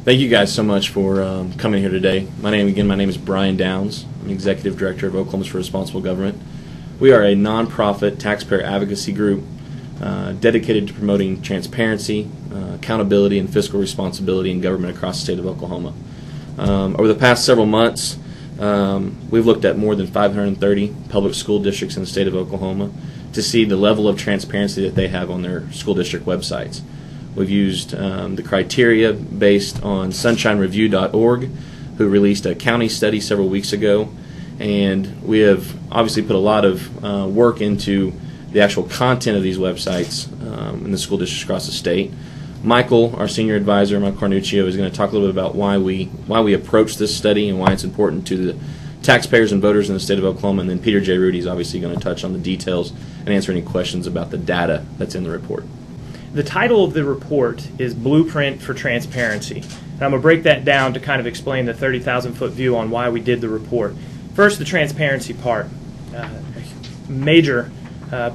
Thank you guys so much for coming here today. My name is Brian Downs. I'm Executive Director of Oklahoma's for Responsible Government. We are a nonprofit taxpayer advocacy group dedicated to promoting transparency, accountability, and fiscal responsibility in government across the state of Oklahoma. Over the past several months, we've looked at more than 530 public school districts in the state of Oklahoma to see the level of transparency that they have on their school district websites. We've used the criteria based on sunshinereview.org, who released a county study several weeks ago, and we have obviously put a lot of work into the actual content of these websites in the school districts across the state. Michael, our senior advisor, Michael Carnuccio, is going to talk a little bit about why we approach this study and why it's important to the taxpayers and voters in the state of Oklahoma, and then Peter J. Rudy is obviously going to touch on the details and answer any questions about the data that's in the report. The title of the report is Blueprint for Transparency. And I'm going to break that down to kind of explain the 30,000-foot view on why we did the report. First, the transparency part. A major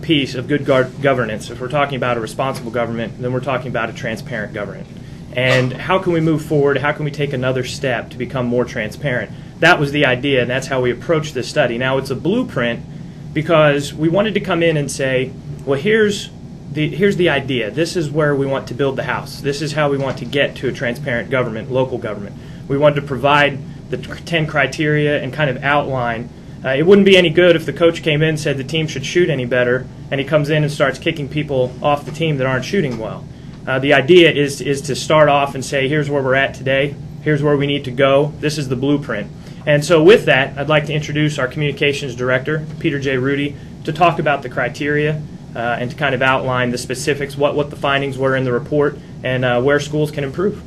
piece of good governance. If we're talking about a responsible government, then we're talking about a transparent government. And how can we move forward? How can we take another step to become more transparent? That was the idea, and that's how we approached this study. Now, it's a blueprint because we wanted to come in and say, well, here's the idea. This is where we want to build the house. This is how we want to get to a transparent government, local government. We wanted to provide the 10 criteria and kind of outline. It wouldn't be any good if the coach came in and said the team should shoot any better, and he comes in and starts kicking people off the team that aren't shooting well. The idea is to start off and say, here's where we're at today. Here's where we need to go. This is the blueprint. And so with that, I'd like to introduce our communications director, Peter J. Rudy, to talk about the criteria and to kind of outline the specifics, what the findings were in the report, and where schools can improve.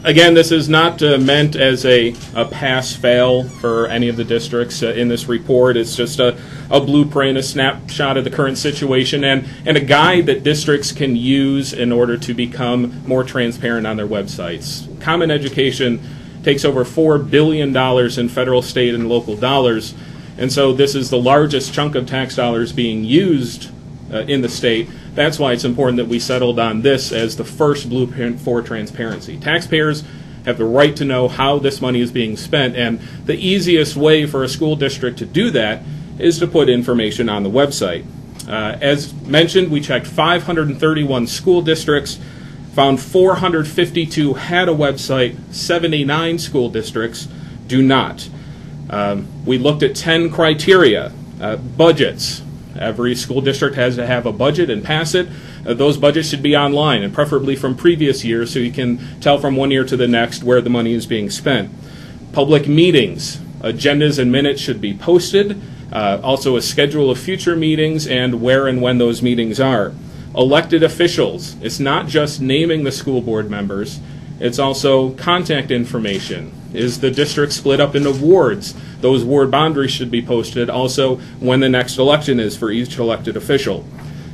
Again, this is not meant as a pass-fail for any of the districts in this report. It's just a blueprint, a snapshot of the current situation, and a guide that districts can use in order to become more transparent on their websites. Common Education takes over $4 billion in federal, state, and local dollars, and so this is the largest chunk of tax dollars being used in the state. That's why it's important that we settled on this as the first blueprint for transparency. Taxpayers have the right to know how this money is being spent, and the easiest way for a school district to do that is to put information on the website. As mentioned, we checked 531 school districts, found 452 had a website, 79 school districts do not. We looked at 10 criteria, budgets. Every school district has to have a budget and pass it. Those budgets should be online and preferably from previous years so you can tell from one year to the next where the money is being spent. Public meetings, agendas and minutes should be posted. Also a schedule of future meetings and where and when those meetings are. Elected officials, it's not just naming the school board members, it's also contact information. Is the district split up into wards? Those ward boundaries should be posted. Also, when the next election is for each elected official.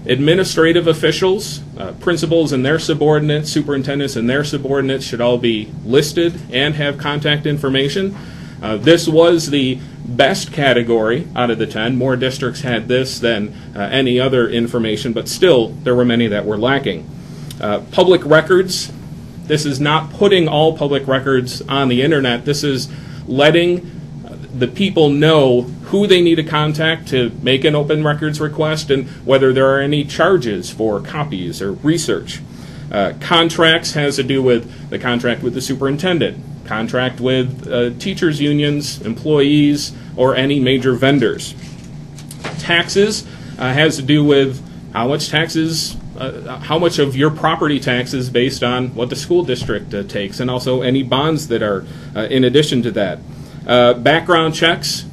Administrative officials, principals and their subordinates, superintendents and their subordinates should all be listed and have contact information. This was the best category out of the 10. More districts had this than any other information, but still there were many that were lacking. Public records. This is not putting all public records on the internet. This is letting the people know who they need to contact to make an open records request and whether there are any charges for copies or research. Contracts has to do with the contract with the superintendent, contract with teachers' unions, employees, or any major vendors. Taxes has to do with how much taxes how much of your property tax is based on what the school district takes, and also any bonds that are in addition to that. Background checks,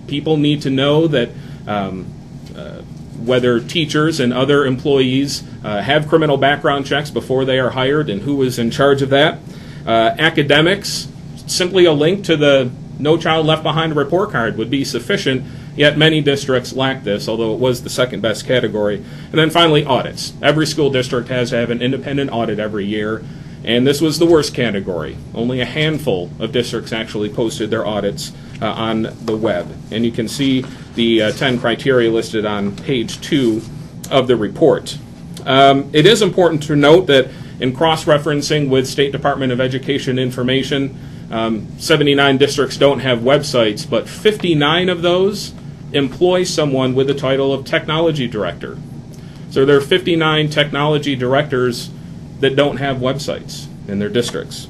people need to know that whether teachers and other employees have criminal background checks before they are hired and who is in charge of that. Academics, simply a link to the No Child Left Behind report card would be sufficient. Yet many districts lack this, although it was the second best category. And then finally, audits. Every school district has to have an independent audit every year, and this was the worst category. Only a handful of districts actually posted their audits on the web. And you can see the 10 criteria listed on page 2 of the report. It is important to note that in cross-referencing with State Department of Education information, 79 districts don't have websites, but 59 of those employ someone with the title of technology director. So there are 59 technology directors that don't have websites in their districts.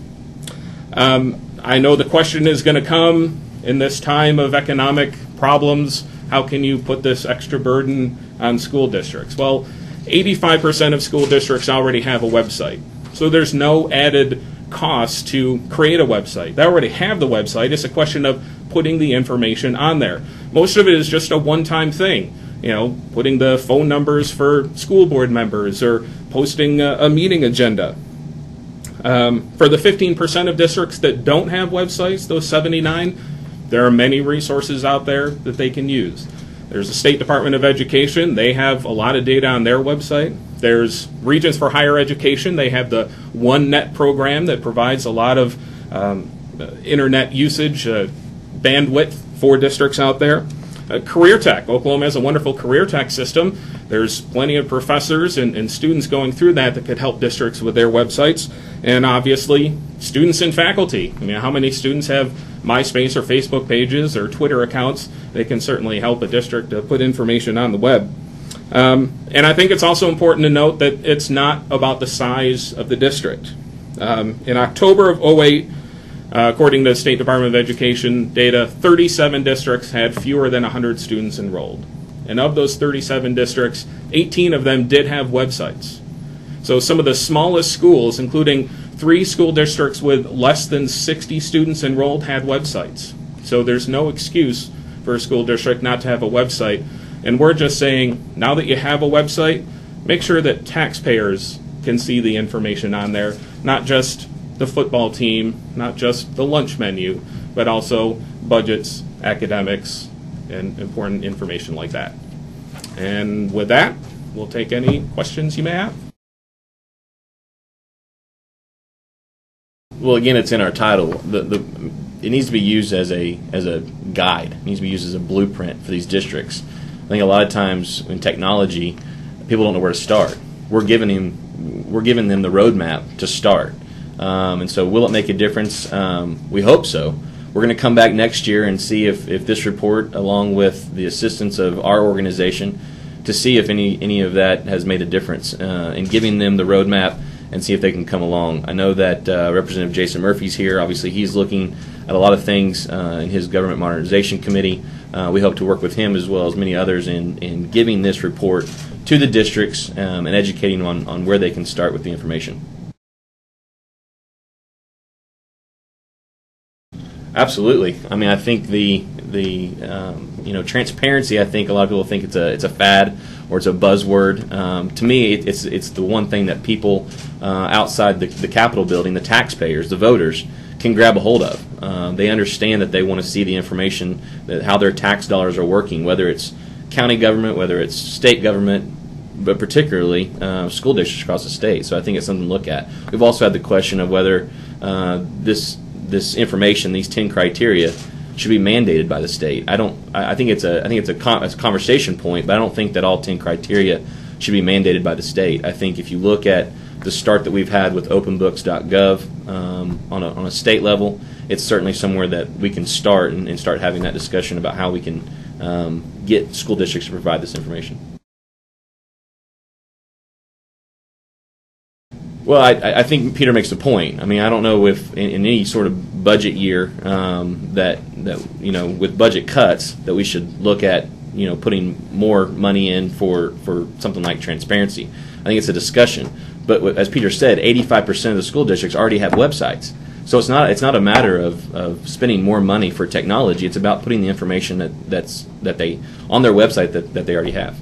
I know the question is going to come in this time of economic problems. How can you put this extra burden on school districts? Well, 85% of school districts already have a website. So there's no added cost to create a website. They already have the website. It's a question of putting the information on there. Most of it is just a one-time thing. You know, putting the phone numbers for school board members or posting a meeting agenda. For the 15% of districts that don't have websites, those 79, there are many resources out there that they can use. There's the State Department of Education. They have a lot of data on their website. There's Regents for Higher Education. They have the OneNet program that provides a lot of internet usage, bandwidth for districts out there. Career Tech. Oklahoma has a wonderful Career Tech system. There's plenty of professors and students going through that could help districts with their websites. And obviously, students and faculty. I mean, how many students have MySpace or Facebook pages or Twitter accounts? They can certainly help a district to put information on the web. And I think it's also important to note that it's not about the size of the district. In October of 2008, according to the State Department of Education data, 37 districts had fewer than 100 students enrolled. And of those 37 districts, 18 of them did have websites. So some of the smallest schools, including 3 school districts with less than 60 students enrolled, had websites. So there's no excuse for a school district not to have a website. And we're just saying, now that you have a website, make sure that taxpayers can see the information on there, not just the football team, not just the lunch menu, but also budgets, academics, and important information like that. And with that, we'll take any questions you may have. Well, again, it's in our title. It needs to be used as a guide. It needs to be used as a blueprint for these districts. I think a lot of times in technology, people don't know where to start. We're giving them the roadmap to start. And so will it make a difference? We hope so. We're going to come back next year and see if this report, along with the assistance of our organization, to see if any of that has made a difference in giving them the roadmap and see if they can come along. I know that Representative Jason Murphy's here. Obviously, he's looking at a lot of things in his Government Modernization Committee. We hope to work with him as well as many others in giving this report to the districts and educating on where they can start with the information. Absolutely. I mean, I think the transparency. I think a lot of people think it's a fad or it's a buzzword. To me, it's the one thing that people outside the Capitol building, the taxpayers, the voters, can grab a hold of. They understand that they want to see the information, that how their tax dollars are working, whether it's county government, whether it's state government, but particularly school districts across the state. So I think it's something to look at. We've also had the question of whether this information, these 10 criteria, should be mandated by the state. I think it's a conversation point, but I don't think that all 10 criteria should be mandated by the state. I think if you look at the start that we've had with openbooks.gov on a state level, it's certainly somewhere that we can start and start having that discussion about how we can get school districts to provide this information. Well, I think Peter makes a point. I mean, I don't know if in any sort of budget year that with budget cuts that we should look at putting more money in for something like transparency. I think it's a discussion. But as Peter said, 85% of the school districts already have websites. So it's not a matter of spending more money for technology. It's about putting the information that they on their website that they already have.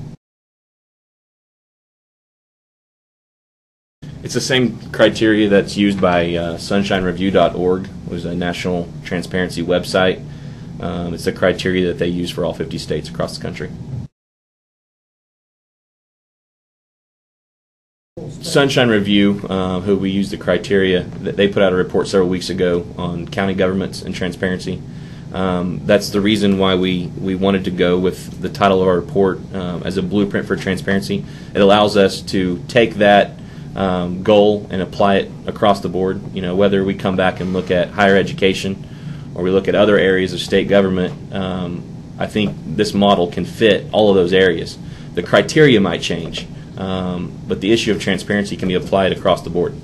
It's the same criteria that's used by sunshinereview.org, which is a national transparency website. It's the criteria that they use for all 50 states across the country. Sunshine Review, who we use the criteria, they put out a report several weeks ago on county governments and transparency. That's the reason why we wanted to go with the title of our report as a blueprint for transparency. It allows us to take that goal and apply it across the board. You know, whether we come back and look at higher education or we look at other areas of state government, I think this model can fit all of those areas. The criteria might change, but the issue of transparency can be applied across the board.